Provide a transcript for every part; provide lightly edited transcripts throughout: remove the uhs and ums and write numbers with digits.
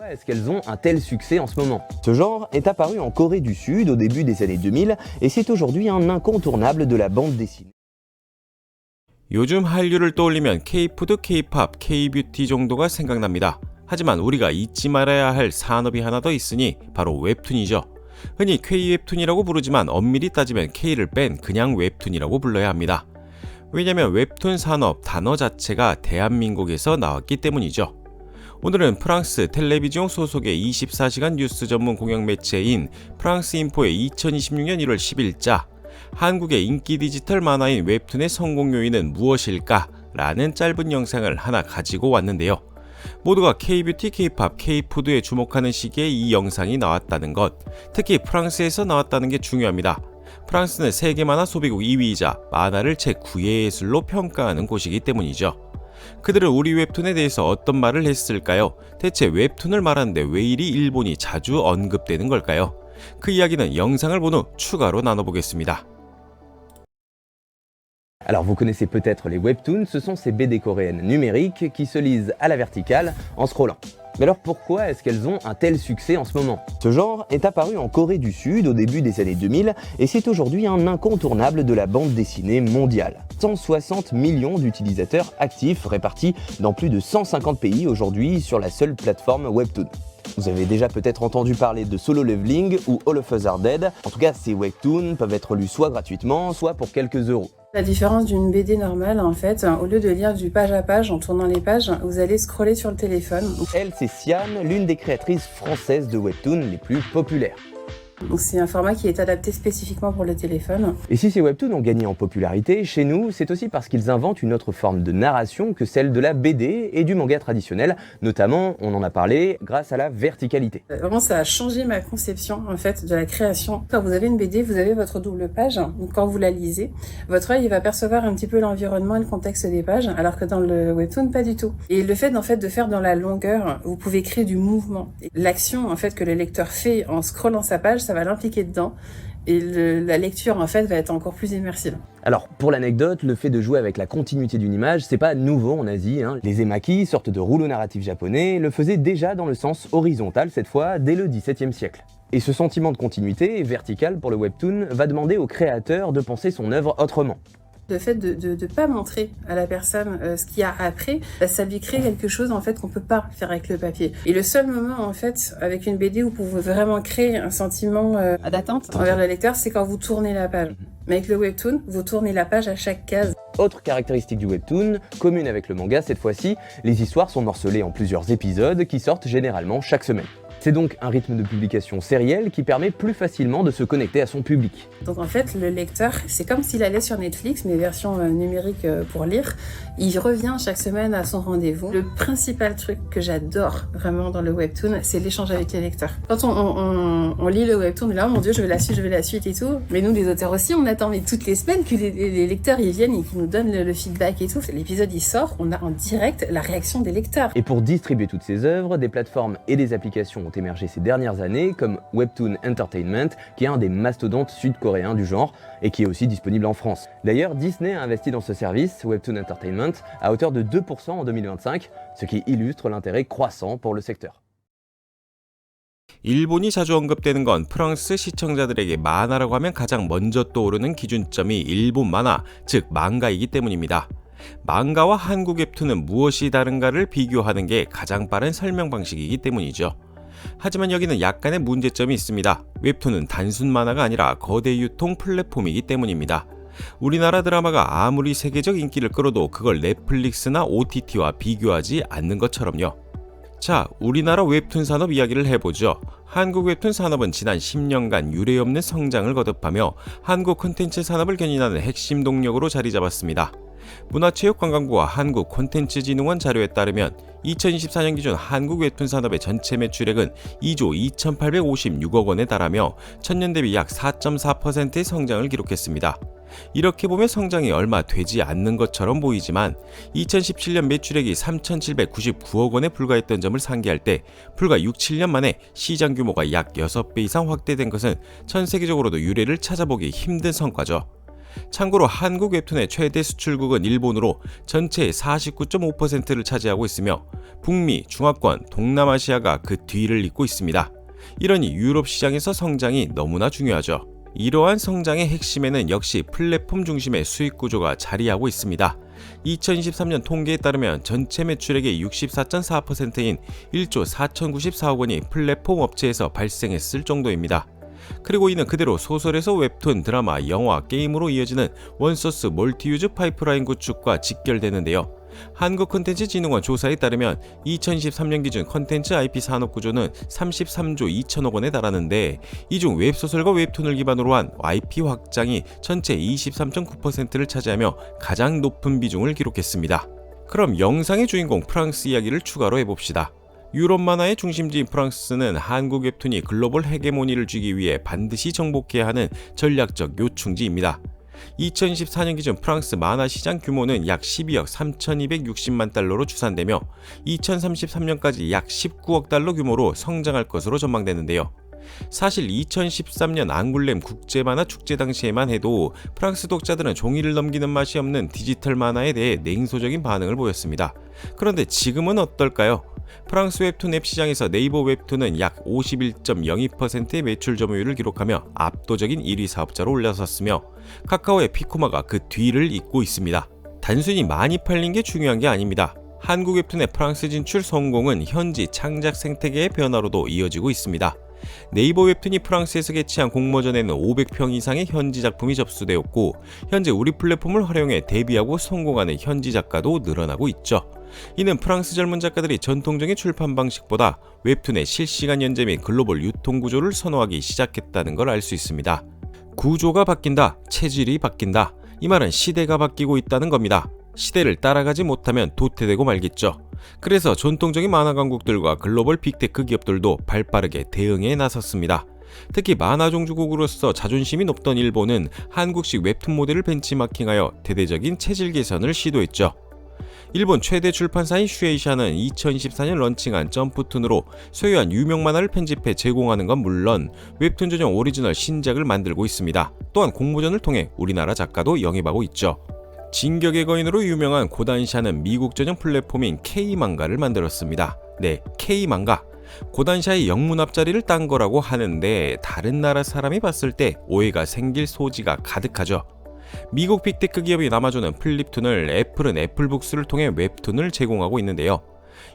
Pourquoi est-ce qu'elles ont un tel succès en ce moment? Ce genre est apparu en Corée du Sud au début des années 2000 et c'est aujourd'hui un incontournable de la bande dessinée. 요즘 한류를 떠올리면 K-푸드, K-팝, K-뷰티 정도가 생각납니다. 하지만 우리가 잊지 말아야 할 산업이 하나 더 있으니 바로 웹툰이죠. 흔히 K-웹툰이라고 부르지만 엄밀히 따지면 K를 뺀 그냥 웹툰이라고 불러야 합니다. 왜냐면 웹툰 산업 단어 자체가 대한민국에서 나왔기 때문이죠. 오늘은 프랑스 텔레비지옹 소속의 24시간 뉴스 전문 공영 매체인 프랑스인포의 2026년 1월 10일자 한국의 인기 디지털 만화인 웹툰의 성공 요인은 무엇일까? 라는 짧은 영상을 하나 가지고 왔는데요. 모두가 K-뷰티, K-팝, K-푸드에 주목하는 시기에 이 영상이 나왔다는 것, 특히 프랑스에서 나왔다는 게 중요합니다. 프랑스는 세계 만화 소비국 2위이자 만화를 제9의 예술로 평가하는 곳이기 때문이죠. 그들은 우리 웹툰에 대해서 어떤 말을 했을까요? 대체 웹툰을 말하는데 왜 이리 일본이 자주 언급되는 걸까요? 그 이야기는 영상을 본 후 추가로 나눠보겠습니다. Alors vous connaissez peut-être les webtoons, ce sont ces BD coréennes numériques qui se lisent à la verticale en scrollant. Mais alors pourquoi est-ce qu'elles ont un tel succès en ce moment? Ce genre est apparu en Corée du Sud au début des années 2000 et c'est aujourd'hui un incontournable de la bande dessinée mondiale. 160 millions d'utilisateurs actifs répartis dans plus de 150 pays aujourd'hui sur la seule plateforme Webtoon. Vous avez déjà peut-être entendu parler de Solo Leveling ou All of Us Are Dead. En tout cas, ces webtoons peuvent être lus soit gratuitement, soit pour quelques euros. La différence d'une BD normale, en fait, au lieu de lire du page à page en tournant les pages, vous allez scroller sur le téléphone. Elle, c'est Sian, l'une des créatrices françaises de webtoons les plus populaires. Donc c'est un format qui est adapté spécifiquement pour le téléphone. Et si ces webtoons ont gagné en popularité, chez nous, c'est aussi parce qu'ils inventent une autre forme de narration que celle de la BD et du manga traditionnel, notamment, on en a parlé, grâce à la verticalité. Vraiment, ça a changé ma conception, en fait, de la création. Quand vous avez une BD, vous avez votre double page. Donc quand vous la lisez, votre œil va percevoir un petit peu l'environnement et le contexte des pages, alors que dans le webtoon, pas du tout. Et le fait, en fait, de faire dans la longueur, vous pouvez créer du mouvement. L'action, en fait, que le lecteur fait en scrollant sa page, ça va l'impliquer dedans et la lecture en fait va être encore plus immersive. Alors pour l'anecdote, le fait de jouer avec la continuité d'une image, c'est pas nouveau en Asie. Les emaki, sorte de rouleau narratif japonais, le faisaient déjà dans le sens horizontal cette fois dès le XVIIe siècle. Et ce sentiment de continuité, vertical pour le webtoon, va demander au créateur de penser son œuvre autrement. Le fait de ne pas montrer à la personne ce qu'il y a après, ça lui crée quelque chose en fait qu'on peut pas faire avec le papier. Et le seul moment en fait avec une BD où vous pouvez vraiment créer un sentiment d'attente envers le lecteur, c'est quand vous tournez la page. Mais avec le webtoon, vous tournez la page à chaque case. Autre caractéristique du webtoon, commune avec le manga cette fois-ci, les histoires sont morcelées en plusieurs épisodes qui sortent généralement chaque semaine. C'est donc un rythme de publication sériel qui permet plus facilement de se connecter à son public. Donc en fait, le lecteur, c'est comme s'il allait sur Netflix, mais version numérique pour lire. Il revient chaque semaine à son rendez-vous. Le principal truc que j'adore vraiment dans le webtoon, c'est l'échange avec les lecteurs. Quand on lit le webtoon, là, oh mon Dieu, je veux la suite et tout. Mais nous, les auteurs aussi, on attend mais toutes les semaines que les lecteurs ils viennent et qu'ils nous donnent le feedback et tout. L'épisode il sort, on a en direct la réaction des lecteurs. Et pour distribuer toutes ces œuvres, des plateformes et des applications ont émergé ces dernières années, comme Webtoon Entertainment, qui est un des mastodontes sud-coréens du genre et qui est aussi disponible en France. D'ailleurs, Disney a investi dans ce service, Webtoon Entertainment, à hauteur de 2% en 2025, ce qui illustre l'intérêt croissant pour le secteur. 일본이 자주 언급되는 건 프랑스 시청자들에게 만화라고 하면 가장 먼저 떠오르는 기준점이 일본 만화, 즉 망가이기 때문입니다. 망가와 한국 웹툰은 무엇이 다른가를 비교하는 게 가장 빠른 설명 방식이기 때문이죠. 하지만 여기는 약간의 문제점이 있습니다. 웹툰은 단순 만화가 아니라 거대 유통 플랫폼이기 때문입니다. 우리나라 드라마가 아무리 세계적 인기를 끌어도 그걸 넷플릭스나 OTT와 비교하지 않는 것처럼요. 자, 우리나라 웹툰 산업 이야기를 해보죠. 한국 웹툰 산업은 지난 10년간 유례없는 성장을 거듭하며 한국 콘텐츠 산업을 견인하는 핵심 동력으로 자리 잡았습니다. 문화체육관광부와 한국콘텐츠진흥원 자료에 따르면 2024년 기준 한국 웹툰 산업의 전체 매출액은 2조 2,856억 원에 달하며 전년 대비 약 4.4%의 성장을 기록했습니다. 이렇게 보면 성장이 얼마 되지 않는 것처럼 보이지만 2017년 매출액이 3,799억 원에 불과했던 점을 상기할 때 불과 6, 7년 만에 시장 규모가 약 6배 이상 확대된 것은 전 세계적으로도 유례를 찾아보기 힘든 성과죠. 참고로 한국 웹툰의 최대 수출국은 일본으로 전체의 49.5%를 차지하고 있으며 북미, 중화권, 동남아시아가 그 뒤를 잇고 있습니다. 이러니 유럽 시장에서 성장이 너무나 중요하죠. 이러한 성장의 핵심에는 역시 플랫폼 중심의 수익 구조가 자리하고 있습니다. 2023년 통계에 따르면 전체 매출액의 64.4%인 1조 4,094억 원이 플랫폼 업체에서 발생했을 정도입니다. 그리고 이는 그대로 소설에서 웹툰, 드라마, 영화, 게임으로 이어지는 원소스 멀티유즈 파이프라인 구축과 직결되는데요. 한국콘텐츠진흥원 조사에 따르면 2023년 기준 콘텐츠 IP 산업 구조는 33조 2천억 원에 달하는데 이 중 웹소설과 웹툰을 기반으로 한 IP 확장이 전체 23.9%를 차지하며 가장 높은 비중을 기록했습니다. 그럼 영상의 주인공 프랑스 이야기를 추가로 해봅시다. 유럽 만화의 중심지인 프랑스는 한국 웹툰이 글로벌 헤게모니를 쥐기 위해 반드시 정복해야 하는 전략적 요충지입니다. 2024년 기준 프랑스 만화 시장 규모는 약 12억 3,260만 달러로 추산되며 2033년까지 약 19억 달러 규모로 성장할 것으로 전망되는데요. 사실 2013년 앙굴렘 국제만화 축제 당시에만 해도 프랑스 독자들은 종이를 넘기는 맛이 없는 디지털 만화에 대해 냉소적인 반응을 보였습니다. 그런데 지금은 어떨까요? 프랑스 웹툰 앱 시장에서 네이버 웹툰은 약 51.02%의 매출 점유율을 기록하며 압도적인 1위 사업자로 올라섰으며 카카오의 피코마가 그 뒤를 잇고 있습니다. 단순히 많이 팔린 게 중요한 게 아닙니다. 한국 웹툰의 프랑스 진출 성공은 현지 창작 생태계의 변화로도 이어지고 있습니다. 네이버 웹툰이 프랑스에서 개최한 공모전에는 500편 이상의 현지 작품이 접수되었고 현재 우리 플랫폼을 활용해 데뷔하고 성공하는 현지 작가도 늘어나고 있죠. 이는 프랑스 젊은 작가들이 전통적인 출판 방식보다 웹툰의 실시간 연재 및 글로벌 유통 구조를 선호하기 시작했다는 걸 알 수 있습니다. 구조가 바뀐다, 체질이 바뀐다. 이 말은 시대가 바뀌고 있다는 겁니다. 시대를 따라가지 못하면 도태되고 말겠죠. 그래서 전통적인 만화 강국들과 글로벌 빅테크 기업들도 발빠르게 대응에 나섰습니다. 특히 만화 종주국으로서 자존심이 높던 일본은 한국식 웹툰 모델을 벤치마킹하여 대대적인 체질 개선을 시도했죠. 일본 최대 출판사인 슈에이샤는 2024년 런칭한 점프툰으로 소유한 유명 만화를 편집해 제공하는 건 물론 웹툰 전용 오리지널 신작을 만들고 있습니다. 또한 공모전을 통해 우리나라 작가도 영입하고 있죠. 진격의 거인으로 유명한 고단샤는 미국 전용 플랫폼인 K망가를 만들었습니다. 네, K망가. 고단샤의 영문 앞자리를 딴 거라고 하는데 다른 나라 사람이 봤을 때 오해가 생길 소지가 가득하죠. 미국 빅테크 기업인 아마존은 플립툰을, 애플은 애플북스를 통해 웹툰을 제공하고 있는데요.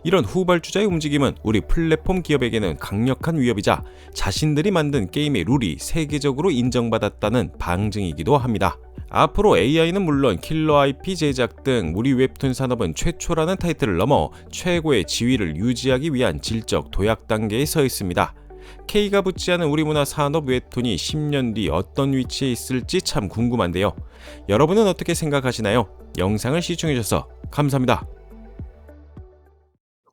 이런 후발주자의 움직임은 우리 플랫폼 기업에게는 강력한 위협이자 자신들이 만든 게임의 룰이 세계적으로 인정받았다는 방증이기도 합니다. 앞으로 AI는 물론 킬러 IP 제작 등 우리 웹툰 산업은 최초라는 타이틀을 넘어 최고의 지위를 유지하기 위한 질적 도약 단계에 서 있습니다. K가 붙지 않은 우리 문화 산업 웹툰이 10년 뒤 어떤 위치에 있을지 참 궁금한데요. 여러분은 어떻게 생각하시나요? 영상을 시청해주셔서 감사합니다.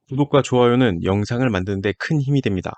구독과 좋아요는 영상을 만드는 데 큰 힘이 됩니다.